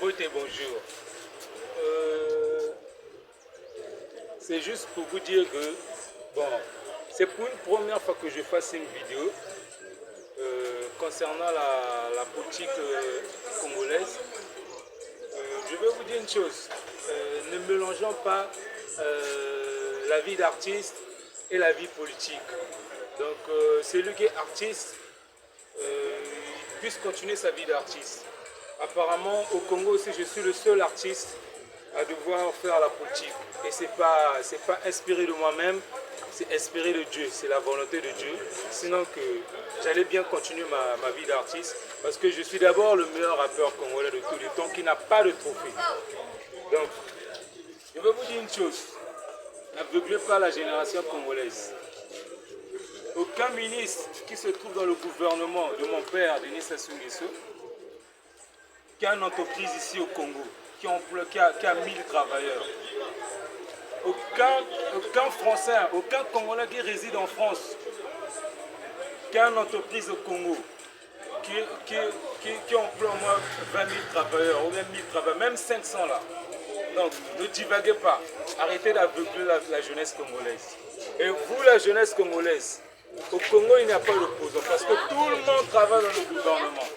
Beauté, bonjour. C'est juste pour vous dire que, bon, c'est pour une première fois que je fasse une vidéo concernant la politique congolaise. Je vais vous dire une chose, ne mélangeons pas la vie d'artiste et la vie politique. Donc, celui qui est artiste, il puisse continuer sa vie d'artiste. Apparemment, au Congo aussi, je suis le seul artiste à devoir faire la politique. Et c'est pas inspiré de moi-même, c'est inspiré de Dieu, c'est la volonté de Dieu. Sinon que j'allais bien continuer ma vie d'artiste, parce que je suis d'abord le meilleur rappeur congolais de tous les temps qui n'a pas de trophée. Donc, je vais vous dire une chose, n'aveuglez pas la génération congolaise. Aucun ministre qui se trouve dans le gouvernement de mon père, Denis Sassou Nguesso, qui a une entreprise ici au Congo, qui a 1000 travailleurs. Aucun Français, aucun Congolais qui réside en France, qui a une entreprise au Congo, qui emploie au moins 20 000 travailleurs, ou même 1000 travailleurs, même 500 là. Donc, ne divaguez pas. Arrêtez d'aveugler la jeunesse congolaise. Et vous, la jeunesse congolaise, au Congo, il n'y a pas d'opposant, parce que tout le monde travaille dans le gouvernement.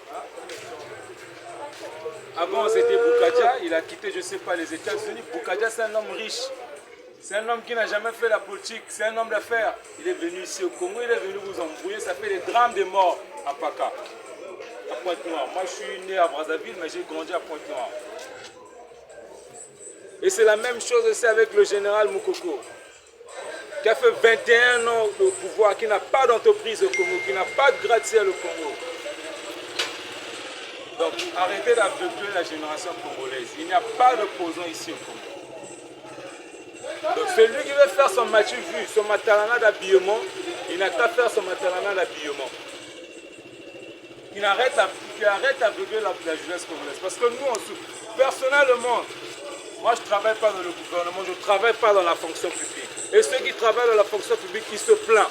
Avant, c'était Boukadia, il a quitté, je ne sais pas, les États-Unis. Boukadia, c'est un homme riche. C'est un homme qui n'a jamais fait la politique, c'est un homme d'affaires. Il est venu ici au Congo, il est venu vous embrouiller, ça fait des drames de morts à Paka, à Pointe-Noire. Moi, je suis né à Brazzaville, mais j'ai grandi à Pointe-Noire. Et c'est la même chose aussi avec le général Moukoko, qui a fait 21 ans au pouvoir, qui n'a pas d'entreprise au Congo, qui n'a pas de gratte-ciel au Congo. Donc, arrêtez d'aveugler la génération congolaise. Il n'y a pas d'opposant ici au Congo. Donc, celui qui veut faire son match vu, son matalana d'habillement, il n'a qu'à faire son matalana d'habillement. Il arrête d'aveugler la jeunesse congolaise. Parce que nous, on souffre. Personnellement, moi, je ne travaille pas dans le gouvernement, je ne travaille pas dans la fonction publique. Et ceux qui travaillent dans la fonction publique, ils se plaignent.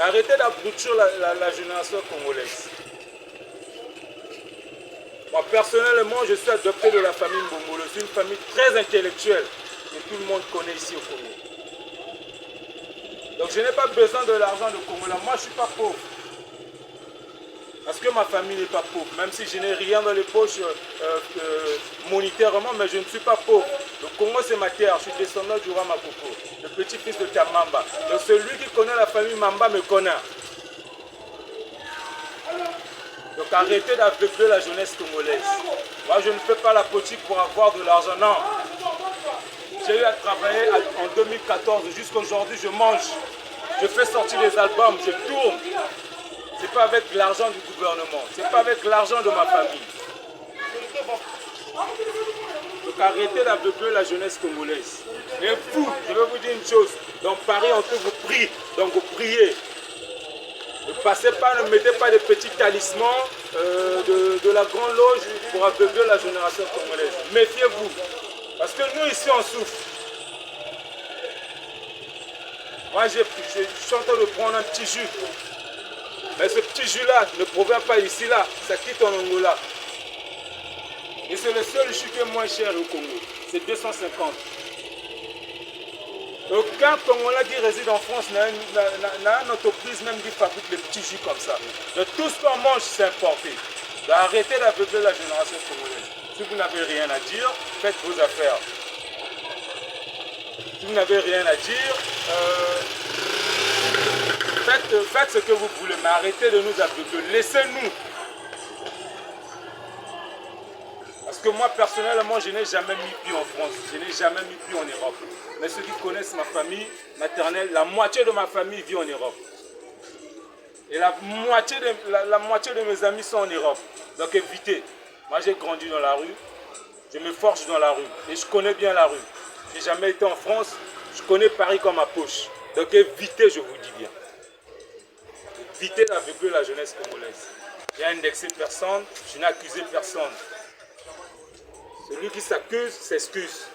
Arrêtez d'abrutir la génération congolaise. Moi, personnellement, je suis adopté de la famille Mbongolo. C'est une famille très intellectuelle que tout le monde connaît ici au Congo. Donc, je n'ai pas besoin de l'argent de Congo. Moi, je ne suis pas pauvre. Parce que ma famille n'est pas pauvre. Même si je n'ai rien dans les poches monétairement, mais je ne suis pas pauvre. Le Congo, c'est ma terre. Je suis descendant du roi Makoko, le petit-fils de Tamamba. Donc, celui qui connaît la famille Mamba me connaît. Donc arrêtez d'aveugler la jeunesse congolaise. Moi je ne fais pas la politique pour avoir de l'argent, non. J'ai eu à travailler en 2014, jusqu'aujourd'hui je mange. Je fais sortir des albums, je tourne. C'est pas avec l'argent du gouvernement, c'est pas avec l'argent de ma famille. Donc arrêtez d'aveugler la jeunesse congolaise. Et vous, je vais vous dire une chose, dans Paris on peut vous prier, donc vous priez. Ne passez pas, ne mettez pas des petits talismans de la grande loge pour aveugler la génération congolaise. Méfiez-vous. Parce que nous ici on souffre. Moi je suis en train de prendre un petit jus. Mais ce petit jus là ne provient pas ici là. Ça quitte en Angola. Et c'est le seul jus qui est moins cher au Congo. C'est 250. Aucun Congolais qui réside en France n'a une entreprise même qui fabrique des petits jus comme ça. Donc tout ce qu'on mange, c'est importé. Donc arrêtez d'aveugler la génération congolaise. Si vous n'avez rien à dire, faites vos affaires. Si vous n'avez rien à dire, faites ce que vous voulez, mais arrêtez de nous aveugler. Laissez-nous. Parce que moi, personnellement, je n'ai jamais mis pied en France. Je n'ai jamais mis pied en Europe. Mais ceux qui connaissent ma famille maternelle, la moitié de ma famille vit en Europe. Et la moitié de mes amis sont en Europe. Donc évitez. Moi, j'ai grandi dans la rue. Je me forge dans la rue. Et je connais bien la rue. Je n'ai jamais été en France. Je connais Paris comme ma poche. Donc évitez, je vous dis bien. Évitez d'aveugler la jeunesse congolaise. Je n'ai indexé personne. Je n'ai accusé personne. Celui qui s'accuse, s'excuse.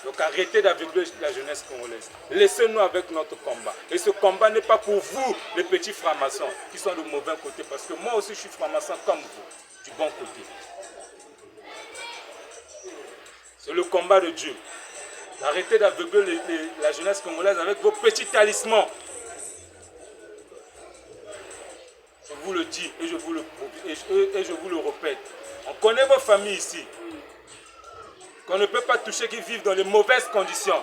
Donc arrêtez d'aveugler la jeunesse congolaise. Laissez-nous avec notre combat. Et ce combat n'est pas pour vous, les petits francs-maçons, qui sont de mauvais côté. Parce que moi aussi, je suis franc-maçon comme vous, du bon côté. C'est le combat de Dieu. Arrêtez d'aveugler la jeunesse congolaise avec vos petits talismans. Je vous le dis et je vous le répète. On connaît vos familles ici. Qu'on ne peut pas toucher, qui vivent dans les mauvaises conditions.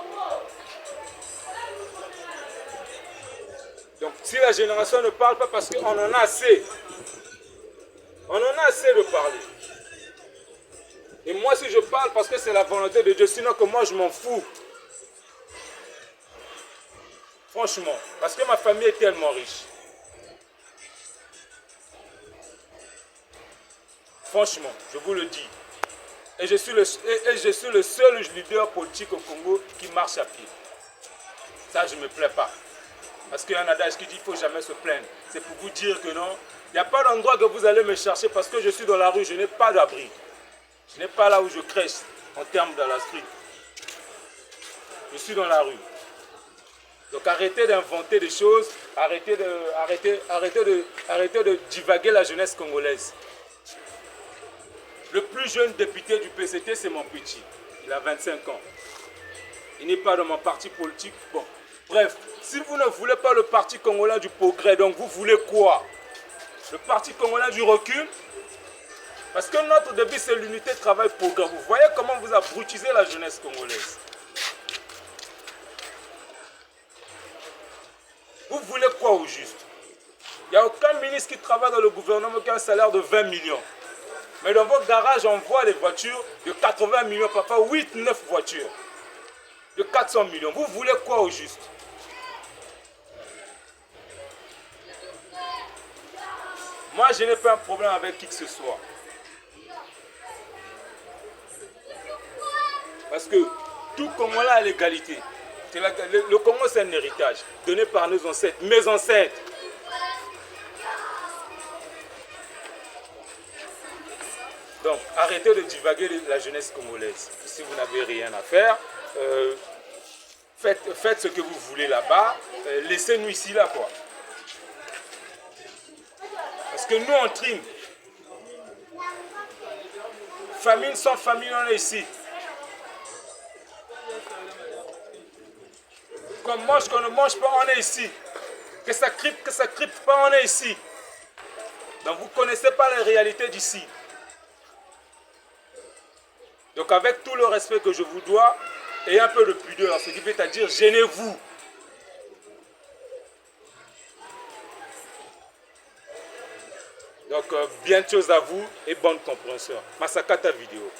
Donc si la génération ne parle pas parce qu'on en a assez. On en a assez de parler. Et moi si je parle parce que c'est la volonté de Dieu, sinon que moi je m'en fous. Franchement, parce que ma famille est tellement riche. Franchement, je vous le dis. Et je suis le seul leader politique au Congo qui marche à pied. Ça, je ne me plais pas. Parce qu'il y a un adage qui dit qu'il ne faut jamais se plaindre. C'est pour vous dire que non, il n'y a pas d'endroit que vous allez me chercher parce que je suis dans la rue, je n'ai pas d'abri. Je n'ai pas là où je crèche en termes de la street. Je suis dans la rue. Donc arrêtez d'inventer des choses, arrêtez de divaguer la jeunesse congolaise. Le plus jeune député du PCT, c'est mon petit. Il a 25 ans. Il n'est pas dans mon parti politique. Bon, bref, si vous ne voulez pas le parti congolais du progrès, donc vous voulez quoi? Le parti congolais du recul? Parce que notre début, c'est l'unité travail-progrès. Vous voyez comment vous abrutisez la jeunesse congolaise. Vous voulez quoi au juste? Il n'y a aucun ministre qui travaille dans le gouvernement qui a un salaire de 20 millions. Mais dans vos garages, on voit des voitures de 80 millions, parfois 8, 9 voitures de 400 millions. Vous voulez quoi au juste? Moi, je n'ai pas un problème avec qui que ce soit. Parce que tout Congolais a l'égalité. Le Congo, c'est un héritage donné par nos ancêtres, mes ancêtres. Donc, arrêtez de divaguer la jeunesse congolaise. Si vous n'avez rien à faire, faites ce que vous voulez là-bas. Laissez-nous ici, là, quoi. Parce que nous, on trime. Famine sans famille, on est ici. Qu'on mange, qu'on ne mange pas, on est ici. Que ça cripe pas, on est ici. Donc, vous ne connaissez pas les réalités d'ici. Donc avec tout le respect que je vous dois, et un peu de pudeur, ce qui veut dire gênez-vous. Donc bien de choses à vous et bonne compréhension. Masaka ta vidéo.